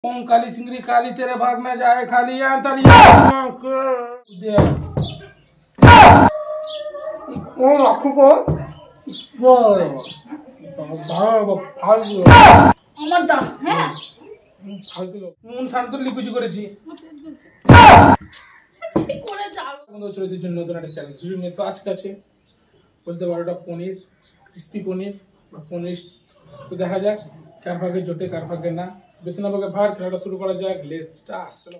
ओम काली चिंगरी काली तेरे भाग में जाए खाली अंतरी ओ आखो को वो ফালতু আমার দাম হ্যাঁ ফালতু মন শান্ত লিকুচি করেছি কি করে যাও বন্ধু চলে এসেছে নতুন একটা চ্যানেল ভিডিও নিয়ে। তো আজকে আছে বলতে পারোটা পনির ক্রিস্পি পনির বা পনির। তো দেখা যাক কার ভাগে জোটে কার ভাগে না। বেশি না ভাগে ভার খেলাটা শুরু করা যাক। Let's start. চলো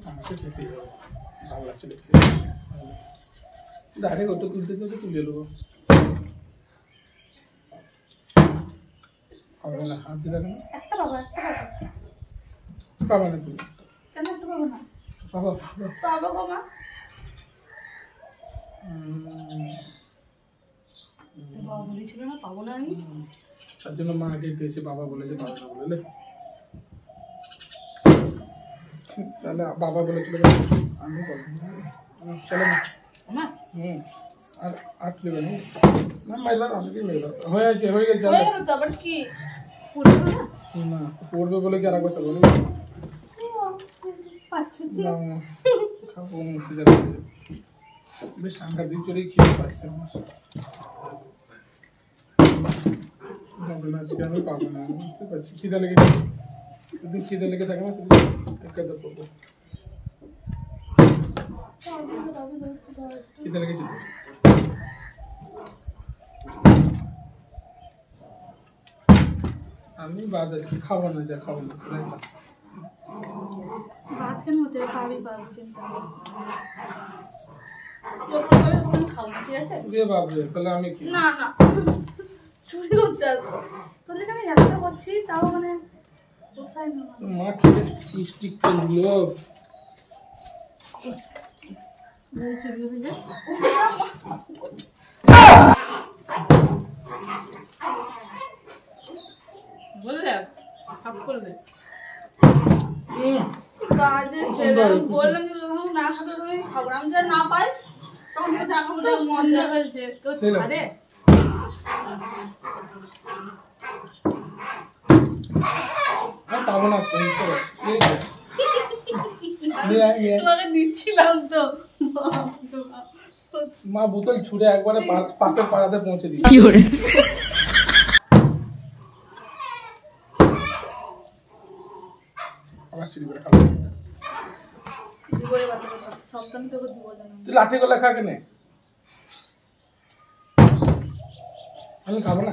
আমাকে খেতে হবে, ভালো লাগছে দেখতে। ডাইরেক্ট ওটা তুলতে তুলতে তুলে নেবো। হবে না হাত দিলে না একটা বাবা পাবা না তুমি কেন একটা বাবা না বাবা বাবা বাবা বাবা বলেছিল না পাবো না আমি, তার জন্য মা আগে পেয়েছে বাবা বলেছে বাবা না বলে তাহলে বাবা বলেছিল আমি বলবো চলো না আমার আর আট নেবে না মাইবার অনেকেই মেয়েবার হয়ে গেছে হয়ে গেল তো আবার কি পুরো না পড়বে বলে কি আর একবার চলো পাচ্ছি খাবো মুখে যাচ্ছে বেশ সাংঘাতিক চড়েই খেয়ে পাচ্ছে আমার আজকে আমি পাবো না বুঝতে পারছি। খিদে লেগেছে, যদি খিদে লেগে থাকে না সেটা একাদা করবো। খিদে লেগেছে আমি বাদ আজকে খাবো না, যা খাবো না ভাত কেন হতে পাবি পাবি চিন্তা খাবো না, ঠিক আছে দিয়ে ভাববে তাহলে আমি কি না না চুরি করতে আসবো তোদের আমি এতটা করছি তাও মানে কোথায় না মা খেতে স্টিক করলো চুরি হয়ে যায় বললে সব করবে বললাম না খাতে তুমি খাবো আমি যদি না পাই তখন তো যা খাবো মজা হয়েছে তো আরে পাবো না তোমাকে দিচ্ছিলাম তো মা বোতল ছুড়ে একবারে পাশের পাড়াতে পৌঁছে দিই। তুই লাঠি গলা খা কেনে আমি খাবো না।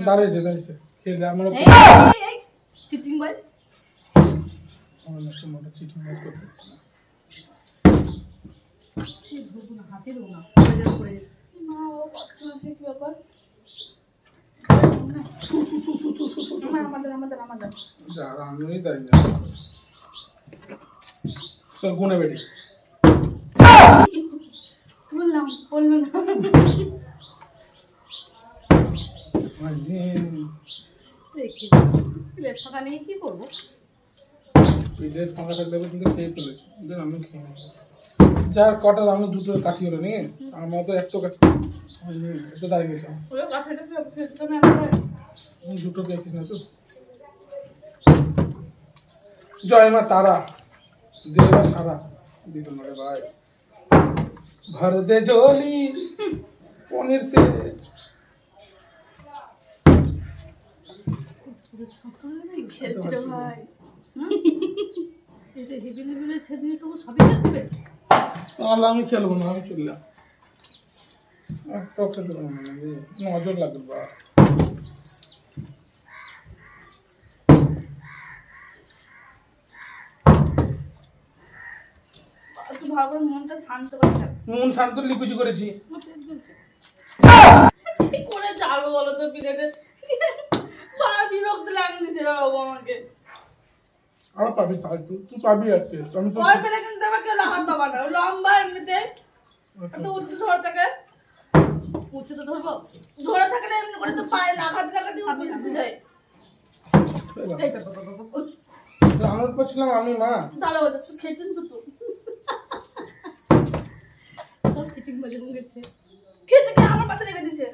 দাঁড়িয়েছে দাঁড়িয়েছে খেলে আমার চিটিং বল আমার একটা মোটা চিটিং মাছ করতে হাতে দেবো না করে মা ও পাচ্ছে না ঠিক ব্যাপার আমাদের যারা আমি তাই না সব গুনে বেটি বললাম বললো না সকালে নিয়ে কি করবো পেটের ফাঁকা থাকলে কিন্তু খেয়ে ফেলেছি আমি খেয়ে নেবো। যার কটার আমি দুটো কাঠি হলো নিয়ে আমার তো একটা কাঠি একটু দাঁড়িয়ে গেছে দুটো পেয়েছিস না তো। জয় মা তারা দেবা সারা দিল মারে ভাই ভর দে ঝোলি পনির সে খেলছিল ভাই সেদিন তো সবই খেলবে আমি খেলবো না আমি চললাম নজর লাগবে বা মনটা শান্ত করে মন শান্ত লিকুচি করেছি কি করে যাবো বলো তো পিরিয়ডে বিরক্ত লাগছে বাবা আমাকে আর পাবি তুই পাবি আছে আমি তো ভয় পেলে কিন্তু আমাকে হাত পাবা না লম্বা এমনিতে এত উঁচু ধর থাকে মুছে তো ধরবো, ধরে থাকে না এমনি করে তো পায়ে লাগাতে লাগাতে উঠে যায়। রান্নার করছিলাম আমি মা। তাহলে ওটা তো খেয়েছেন তো সব চিটিং বাজে গেছে, খেতে গিয়ে আমার পাতে রেখে দিয়েছে।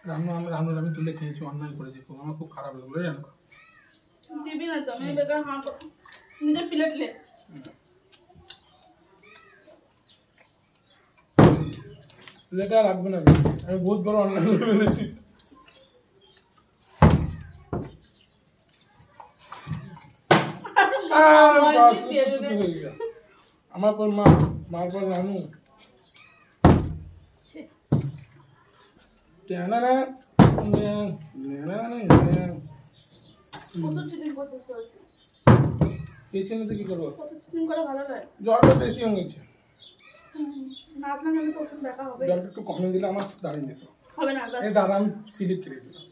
রান্নার আমি তুলে খেয়েছি, অন্যায় করেছি, আমার খুব খারাপ লাগলো জানো। দিবি না তো আমি বেকার হাঁ নিজের প্লেটলে লেটা রাখবে না, আমি বহুত বড় অন্যায় করে ফেলেছি। আমার পর মা, মার পর রানু। পেছনে তো কি করবো, জলটা বেশি হয়ে গেছে, জলটা একটু কমে দিলে আমার দাঁড়িয়ে যেত। এই দাদা আমি স্লিপ কেটে দিলাম,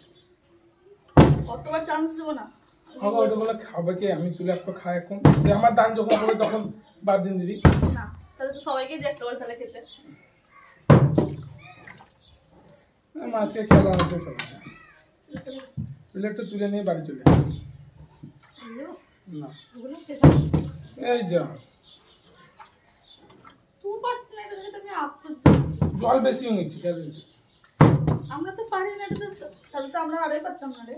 কতবার চান্স দেবো না। হবে ওইটা বলে খাবে কে, আমি তুলে একটা খাই এখন, আমার দান যখন হবে তখন বাদ দিন দিবি না, তাহলে তো সবাইকে যে একটা করে তাহলে খেতে। মাছকে খেলা আনতে সবাই প্লেটটা তুলে নিয়ে বাড়ি চলে না। এই যা জল বেশি হয়ে গেছে, আমরা তো পারি না, তাহলে তো আমরা আরই পারতাম না রে,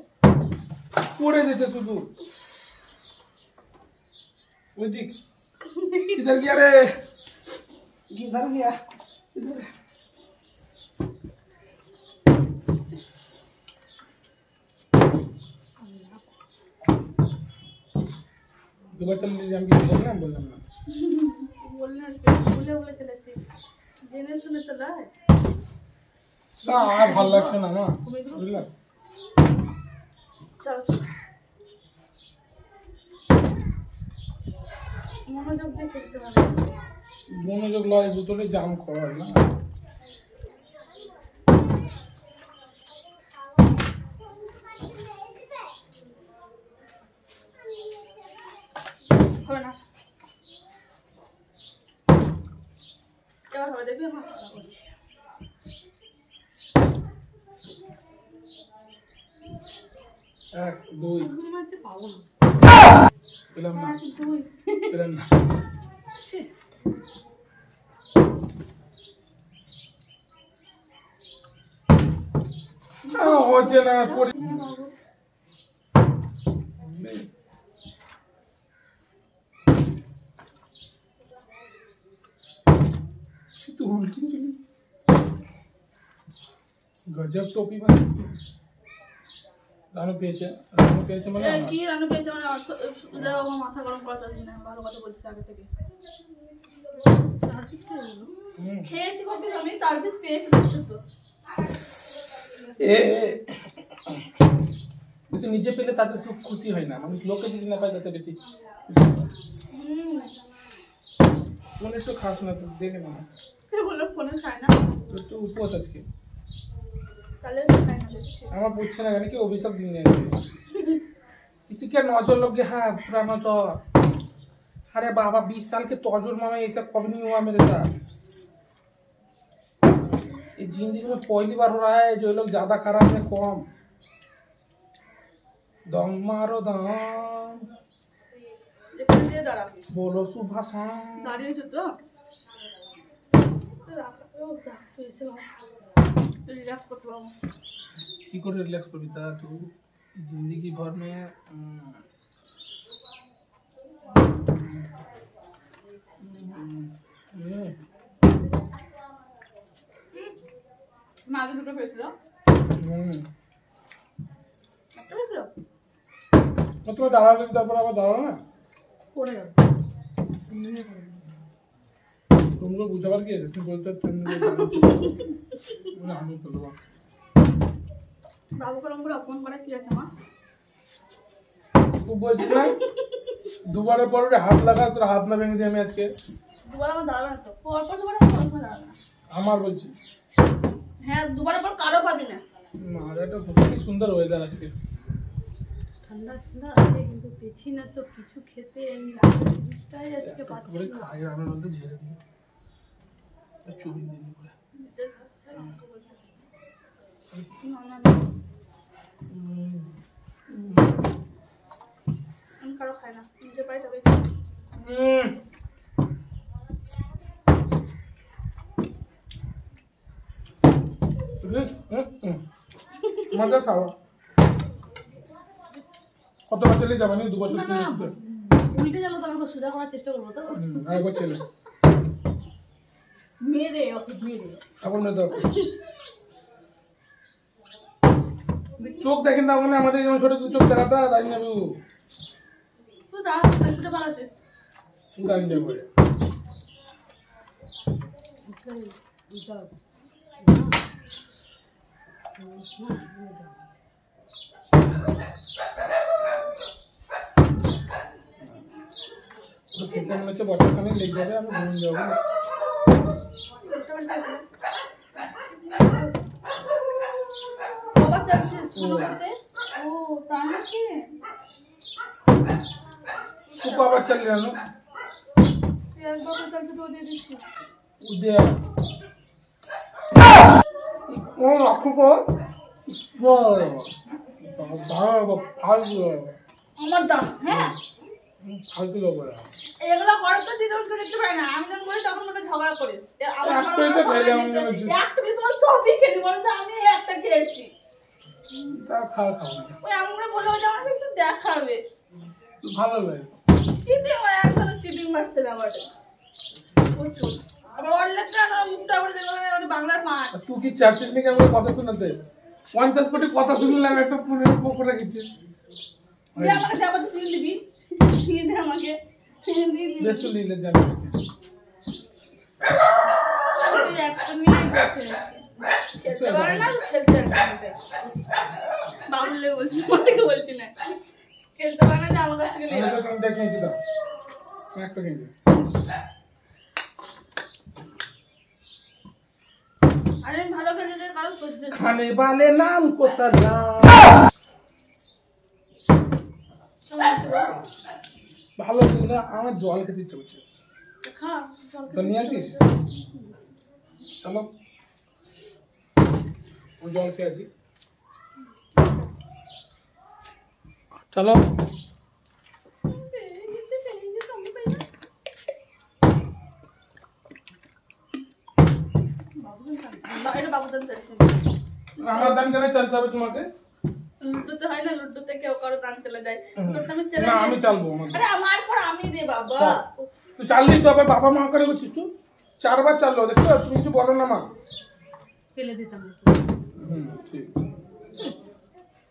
পড়ে যেতে শুধু। ওই দিক किधर गया रे, किधर गया, किधर দুবার চলে আমি কিছু বললাম না বলে চলেছি, জেনে শুনে তো নয়। না আর ভালো লাগছে না মা, বুঝলাম। চলো মনোযোগ দিয়ে খেলতে হবে, মনোযোগ লয় বোতলে জাম খাওয়া হয় না। হবে না, এবার হবে দেখবি আমার করছি। এক দুই পাবো না, পেলাম না, দুই পেলাম না। হচ্ছে না तो उल्टी चली गजब टोपी में রানু পেয়েছে মানে কি রানু পেয়েছে মানে আমার মাথা গরম করা যাচ্ছে না, ভালো কথা বলছিস আগে থেকে। খেয়েছি কপি আমি সার্ভিস পেয়েছি তো এ নিজে পেলে তাতে খুশি হয় না, মানে লোকে যদি না পায় তাতে বেশি ফোন একটু খাস না তো দেখে না, বললো ফোনে খায় না একটু উপোস আজকে তাহলে খায় না, আমার पूछছে না কেন কি অভিশাপ দিন নিয়ে किसी के नौजर लोग हाँ पूरा नौजर, अरे बाबा 20 साल के तौजुर में ये सब कभी नहीं हुआ मेरे साथ, ये जिंदगी में पहली बार हो रहा है, जो लोग ज्यादा खराब है कम, दम मारो दम बोलो सुबह शाम দাঁড়িয়ে তো রিল্যাক্স করতে পারবো की को रिलैक्स कर बिता तू जिंदगी भर में মাঝে দুটো পেয়েছিল तुम्हें दाड़ा ले तारपर আবার দাঁড়াও না পড়ে গেল तुमको बुझाবার কি আছে, তুমি বলতে তুমি না আমি তো বাবু কলম করে অপমান করে কি আছে মা, तू বলছিস না দুবারের পর হাত লাগা, তোর হাত না ভেঙে দিই আমি আজকে, দুবার আমার দাঁড়াবে না তো, পরপর দুবার আমার দাঁড়াবে না, আমার বলছি হ্যাঁ দুবারের পর কারো পাবি না। এটা কি সুন্দর ওয়েদার আজকে, ঠান্ডা ঠান্ডা আছে কিন্তু পেছি না তো কিছু খেতে, আমি রাতের জিনিসটাই আজকে পাচ্ছি না। খাই রান্নার মধ্যে ঝেড়ে দিই চুবি দিন করে আমি কারো খাই না, নিজে পাই তবে মজা খাওয়া কত বছর যাবে না 2 বছর উল্টে গেল তো আমাকে সোজা করার চেষ্টা করবো তো আরেকবার ছেলে মেরে ওকে মেরে খাবার না দাও চোখ দেখেন না মানে আমাদের যেমন ছোট চোখ দেখাতা তাই না বাবু তো যা ছোট পালাতে গান যাবো তো খেতে মনে হচ্ছে বছরখানে লেগে যাবে আমি ঘুম যাবো না বাবা চাচ্ছিস ও তা নাকি তুই আবার চলে জানো বাবা চাচ্ছি তো দিয়ে দিচ্ছি উদয় ও রাখো কো ভালো ফালতু আমার দাম হ্যাঁ ফালতু লোক এগুলো করে তো দিদুনকে দেখতে পাই না আমি যখন বলি তখন মনে ঝগড়া করিস একটা তোমার সবই খেলি বলে তো আমি একটা খেয়েছি তা খাওয়া খাও ওই আমরা বললো যে আমার একটু দেখাবে ভালো লাগে চিটিং ওই একদম চিটিং মারছে না আমার আবার অনলাইনে আমার মুখটা আবার দেখলাম মানে বাংলার মাছ তুই কি চাচ্ছিস নাকি আমার কথা শোনাতে 50 কোটি কথা শুনলাম একটা ফোনের পকর রেখেছি যে আমাকে যাবা তো ফিল দিবি ফিল দে আমাকে ফিল দিয়ে দিবি বেশ তো নিলে জানো তুই একটা নিয়ে বসে খেলতে পারে না খেলতে আসতে বাবুলে বলছি মাকে বলছি না খেলতে পারে না যে আমার কাছ থেকে নিয়ে আমি তো দেখেছি দাও একটা কিনবে আরে ভালো খেলে যে কারো সহ্য खाने वाले नाम को सलाम ভালো লাগে না আমার জল খেতে ইচ্ছে করছে খা তো নিয়ে আসিস চলো ও জল খেয়ে আসি চলো এটা বাবুদান চাইছে আমার দান কেন চলতে হবে তোমাকে লুডুতে হয় না লুডুতে কেউ কারো দান চলে যায় তোরটা আমি চলে না আমি চালবো আরে আমার পর আমি দে বাবা তুই চাললি তো আবার বাবা মা করে বলছিস তুই 4 বার চাললো দেখছো তুমি কিছু বলো না মা ফেলে দিতাম ঠিক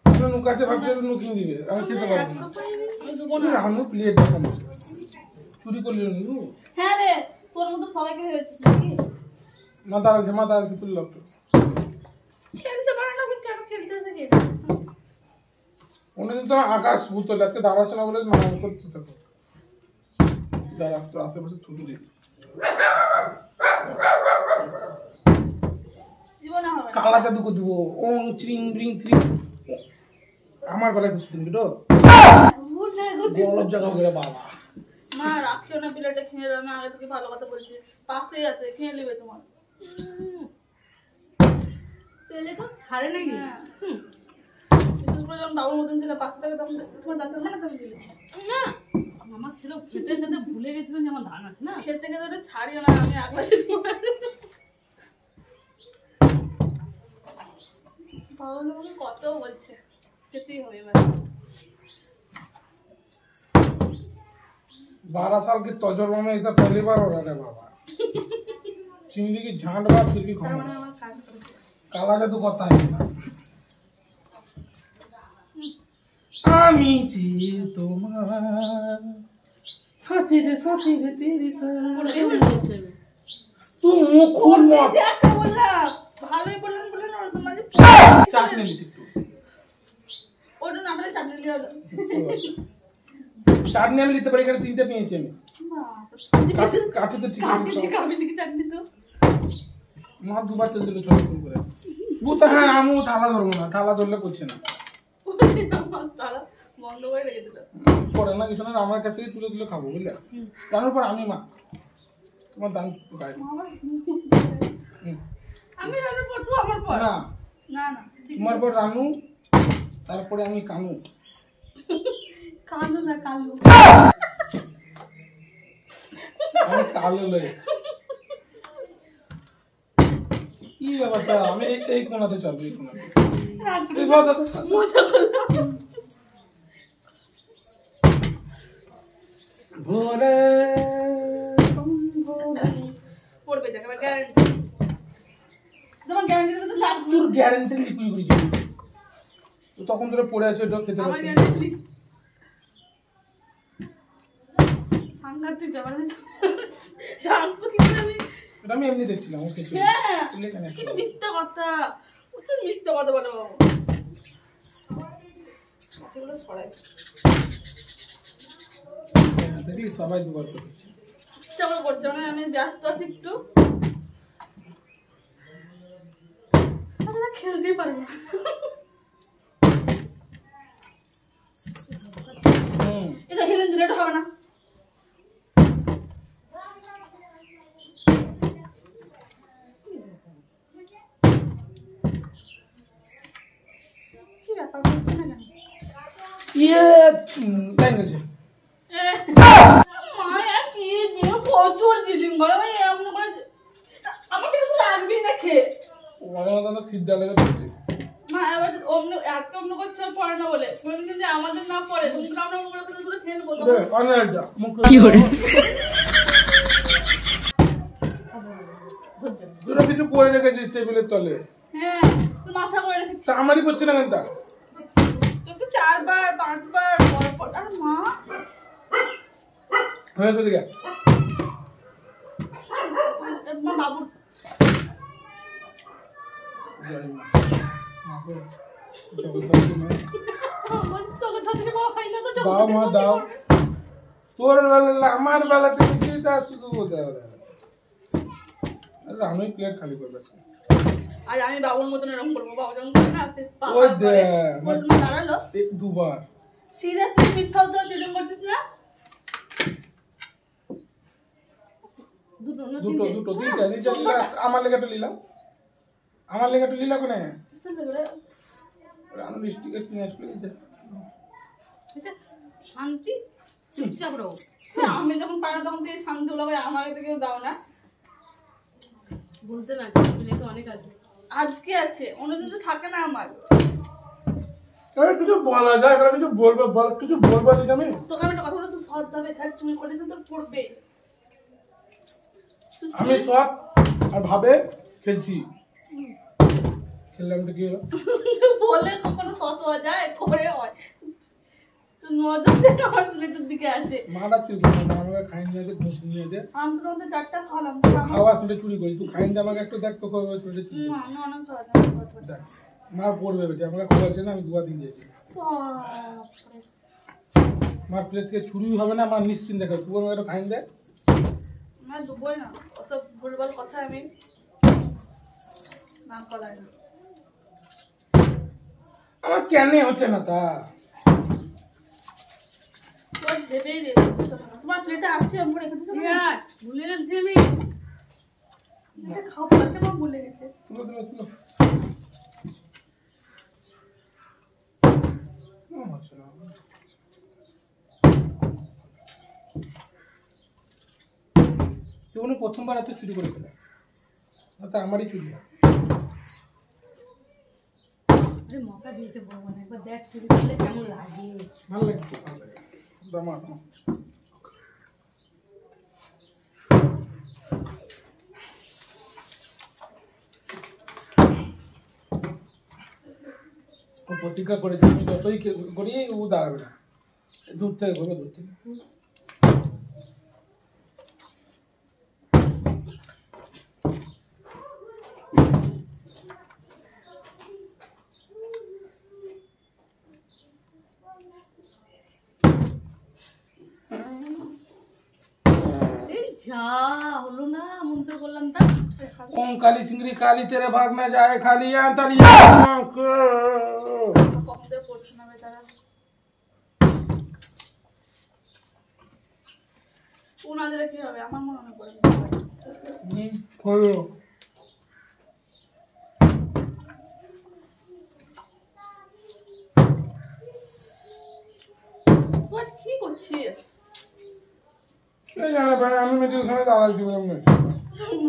আমরা নুকাতে ভাবছে তো নুকিয়ে দিবে আমি খেতে পারবো না আমি দেবো না আমি প্লেট দেখো চুরি করলি নি হ্যাঁ রে তোর মতো সবাইকে হয়েছে নাকি মাথা আছে তুই লোক খেলতে পারে না কেন খেলতেছে কি অন্যদিন তো আকাশ ভূতল আজকে দাঁড়াচ্ছে না বলে মানা করতে থাকো দাঁড়া তো আশেপাশে থুতু দিই জীবনে হবে না কালা জাদু করে দেবো ওং চিং ব্রিং থ্রি আমার গলায় থুতু দিবি তো বড় জায়গা করে বাবা মা রাখিও না প্লেটে খেয়ে নেবে আমি আগে থেকে ভালো কথা বলছি পাশেই আছে খেয়ে নেবে তোমার পেলে তো ছাড়ে নাকি বিশেষ করে যখন বাবুর মতন ছিল পাশে থেকে তখন তোমার দাঁত না তুমি দিয়েছি না আমার ছিল খেতে খেতে ভুলে গেছিল যে আমার ধান আছে না খেতে খেতে ওটা ছাড়িও না আমি আগলে বাবুর আমাকে কত বলছে খেতেই হবে এবার 12 साल के तजुर्बे में ऐसा पहली बार हो रहा है बाबा जिंदगी झांड बार फिर भी खाना আমার কাজ করেছে काला जादू কথা है আমি যে তোমার সাথী রে তেরি সাথ তুই মুখ খুল না একটা বললাম ভালোই বললেন বললেন ওর তোমার চাটনি নিছি একটু ওটা না বলে চাটনি দিয়ে হলো চাটনি আমি নিতে পারি এখানে 3টা পেয়েছি আমি কাটু তো ঠিক আছে খাবি নাকি চাটনি তো মা দুবার চল দিল ছোট ফোন করে ও তো হ্যাঁ আমি থালা ধরবো না থালা ধরলে করছে না তারা বন্ধ করে রেখে দিল পরে না কিছু না আমার কাছ থেকে তুলে তুলে খাবো বুঝলে তার পর আমি মা তোমার দান গায়ে আমি রানুর পর তুই আমার পর না না না তোমার পর রানু তারপরে আমি কানু কানু না কালু আমি কালো লই কি ব্যাপারটা আমি এই কোণাতে চলবো এই কোণাতে মজা করলাম ভোরে পড়বে দেখ আমার গ্যারান্টি তোমার গ্যারান্টি তো লাগবে তোর গ্যারান্টি লিখুই করেছি তো তখন ধরে পড়ে আছে ওটা খেতে আমার পারছি গ্যারান্টি সাংঘাতিক ব্যাপার জানবো কি করে আমি এটা আমি এমনি দেখছিলাম ও খেতে হ্যাঁ এখানে কি মিথ্যা কথা ও তো মিথ্যা কথা বলে বাবা এগুলো ছড়াই দেখি সবাই দুবার করছে চামড়া করছে মানে আমি ব্যস্ত আছি একটু আমরা খেলতেই পারবো না এটা হেলেন দিলে এটা হবে না কি ব্যাপার হচ্ছে না কেন ইয়ে টাইম গেছে মায়া কি দিয়ে প্রচুর জিলিং বলে ভাই এমন করে আমাকে তো লাগবেই না খেয়ে দাদা খিদা লেগে গেছে মা এবার অন্য আজকে অন্য করছে পড়ে না বলে কোনদিন যে আমাদের না পড়ে তুমি তো আমরা ওগুলো করে দূরে খেয়ে নেবো দে অনেকটা মুখ কি করে তোরা কিছু করে রেখেছিস টেবিলের তলে হ্যাঁ তুই মাথা করে রেখেছিস তা আমারই করছে না কেনটা তুই 4 বার 5 বার পর আর মা হয়েছে দিকে মা বাবু জয় মা মা গো জগদ্ধাত্রী মা আমার তো কথা থেকে বাবা খাই না তো দাও মা দাও তোর বেলা আমার বেলা থেকে কি তা শুধু বলতে হবে আমি প্লেট খালি করবে আর আমি বাবুর মতন এরকম করবো বাবু যেমন করে না আসতে ওই দে দাঁড়ালো দুবার সিরিয়াসলি মিথ্যা তো দিলুম করছিস না দুটো না দুটো দুটো তিনটা নিচে লিলা আমার লেগাটা লিলাম আমার লেগাটা লিলা কোনে আমি লিপস্টিক এর নিয়ে আসলে শান্তি চুপচাপ রো আমি যখন পারা তখন তুই শান্তি লাগে আমাকে তো কেউ দাও না বলতে না তো অনেক আছে আজকে আছে অন্যদিন তো থাকে না আমার আরে কিছু বলা যায় আরে কিছু বলবো বল কিছু বলবো দিদি আমি তোকে আমি একটা কথা বলে তুই সৎ ভাবে খাই তুমি করেছিস তোর পড়বে আমি সৎ আর ভাবে খেলছি খেললাম তো কি হলো বলে কখনো সৎ হওয়া যায় করে হয় তুই নজর দে আমার প্লেটের দিকে আছে মারা চুরি আমাকে খাইন নিয়ে দে ঘুষ নিয়ে দে আমি তো তোমাদের 4টা খাওয়ালাম খাওয়া শুনে চুরি করি তুই খাইন দে আমাকে একটু দেখ তো করে চুরি না আমি অনেক খাওয়া দেখ মা পড়বে বেটা আমাকে খাওয়াচ্ছে না আমি দুবার দিয়ে দিয়েছি মার প্লেট থেকে চুরি হবে না আমার নিশ্চিন্ত দেখো তুই আমাকে একটু খাইন দে না দুবই না অত ভুলভাল কথা আমি না কলাই না আমার কেন হচ্ছে না তা তোর ভেবেই রে তোমার প্লেটে আছে আমি রেখেছি ভুলে গেছি আমি খাওয়া আছে আমার ভুলে গেছে তুলো তুলো তুলো হচ্ছে না তুই প্রথমবার এত চুরি করে ফেলে তা আমারই চুরি মকা দিয়েছে বড় মানে একবার দেখ চুরি করলে কেমন লাগে ভালো লাগে ভালো লাগে দামা ও প্রতিজ্ঞা করেছে আমি যতই করি ও দাঁড়াবে না দূর থেকে ঘুরবে দূর থেকে যা হলো না মন্ত্র করলাম তা ओम काली चिंगरी काली तेरे भाग में जाए खाली अंतरी কমতে পড়ছে না বেচারা ও না দিলে কি হবে আমার মনে পড়ে হলো তুই কি করছিস? কে জানে ভাই, আমি মেয়েটি ওখানে দাঁড়াচ্ছি এমনি।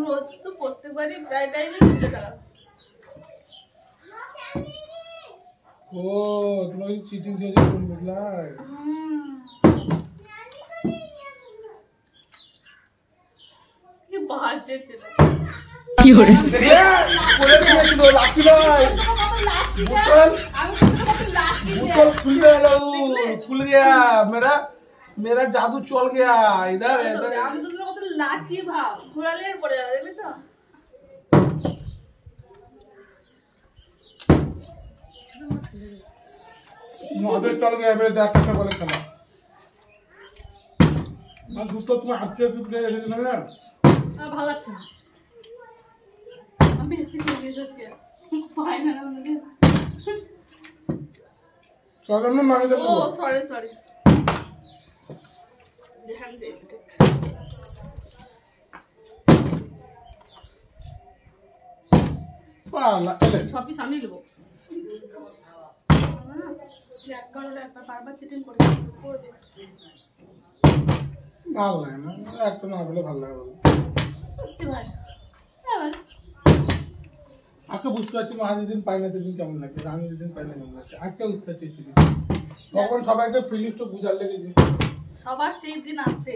রোজ তো প্রত্যেকবারই প্রায় টাইমে ঘুরে দাঁড়াস। ও তোমার চিটিং দিয়েছে কোন বুঝলাই? কি বাজে ছিল। কি করে দেখলে পড়ে গিয়েছিল লাকি ভাই, বোতল বোতল खुल गया, खुल गया, मेरा मेरा जादू चल गया इधर इधर। আমি তো তোর কত লাকি ভাব, ঘোরালে আর পড়ে যাবে, দেখলি তো? नॉर्मल चल गया मेरे दांत में बोले चला मैं दूसरा तुम्हें हाथ से चुप गया लेकिन ना ভালো লাগছে না। আমি বেশি খেয়ে যাচ্ছি, পাই না আমাকে। चलो ना मांगे तो ও সরি সরি, ধ্যান দে। पाला चले সব পিস আমি নেবো। এক করলে একবার বারবার চিটিং করে করবে। ভালো লাগে না, একটা না বলে ভালো লাগে বলে সত্যি ভাই, এবার আজকে বুঝতে পারছি মা যেদিন পাই না সেদিন কেমন লাগে, আমি যেদিন পাই না কেমন লাগছে। আজকে উঠতে চেয়েছি তখন সবাইকে ফিলিংসটা বুঝার লেগেছে, সবার সেই দিন আসছে,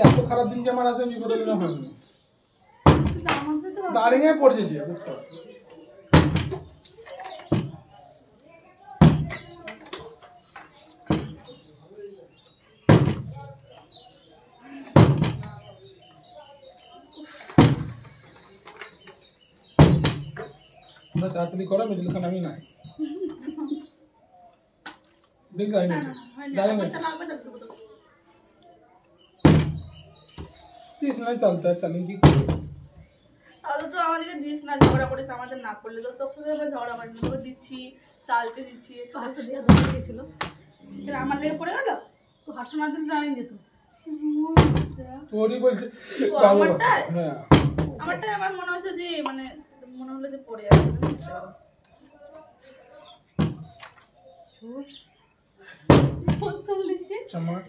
এত খারাপ দিন যে আমার আছে আমি বিপদে গেলে হয়নি, কিন্তু আমাদের তো দাঁড়িয়ে পড়েছে বুঝতে পারছি। তাড়াতাড়ি করো, মিডিল খান আমি নাই দেখ যাই না যাই না तीस नहीं चलता है, चलेंगे তাহলে তো আমাদেরকে দিস না, ঝগড়া করিস আমাদের না করলে তো তোর সাথে আমরা ঝগড়া করি না, তোকে দিচ্ছি চালতে দিচ্ছি, তো হাতটা দেওয়া ধরে গেছিল, আমার লেগে পড়ে গেল, তো হাতটা না দিলে রানিং যেত। তোরই বলছে তো আমারটাই হ্যাঁ আমারটাই আমার মনে হচ্ছে যে মানে মনে হলো যে পড়ে যাবে। প্রথম লিখে चमक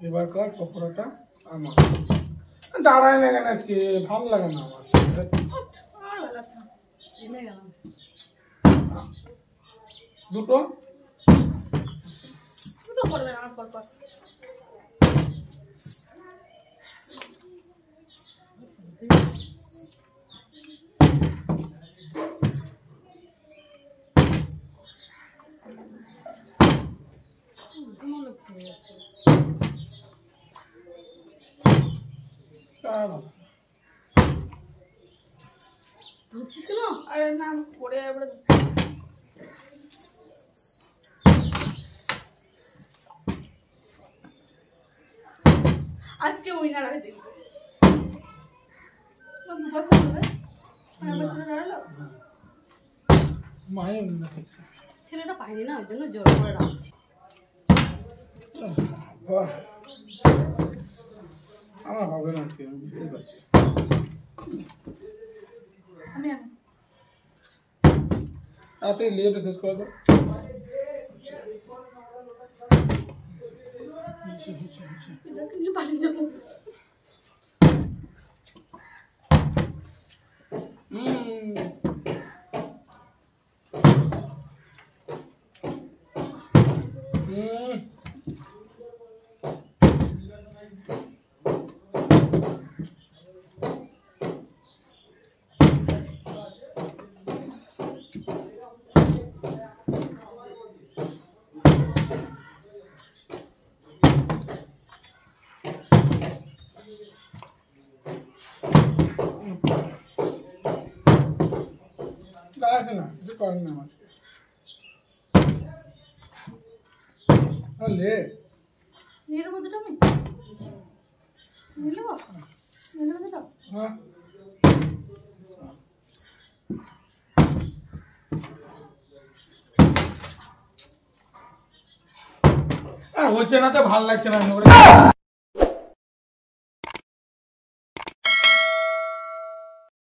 এবার কর পকোড়াটা আমার দাঁড়ায় লাগে না, আজকে ভালো লাগে না আমার আর ভালো লাগছে না, এনে গেলাম দুটো দুটো করবে আমার পর পর। ধুচ্ছিস কেন? আরে না পড়ে যাবে। আজকে উইনার আমি দেখবো। মায়ের না ছেলেটা পাইনি না, ওই জন্য জোর করে রাখছি। আমার হবে না আজকে, আমি বুঝতে পারছি। আমি তাড়াতাড়ি লেট শেষ করে দাও। নিয়ে পালিয়ে যাবো। দাঁড়াতে না, কিছু করেন না আমাকে। লে নিয়ে নেবো দুটো, আমি নিয়ে নেবো, নিয়ে নেবো দুটো। হ্যাঁ হচ্ছে না তো, ভাল লাগছে না।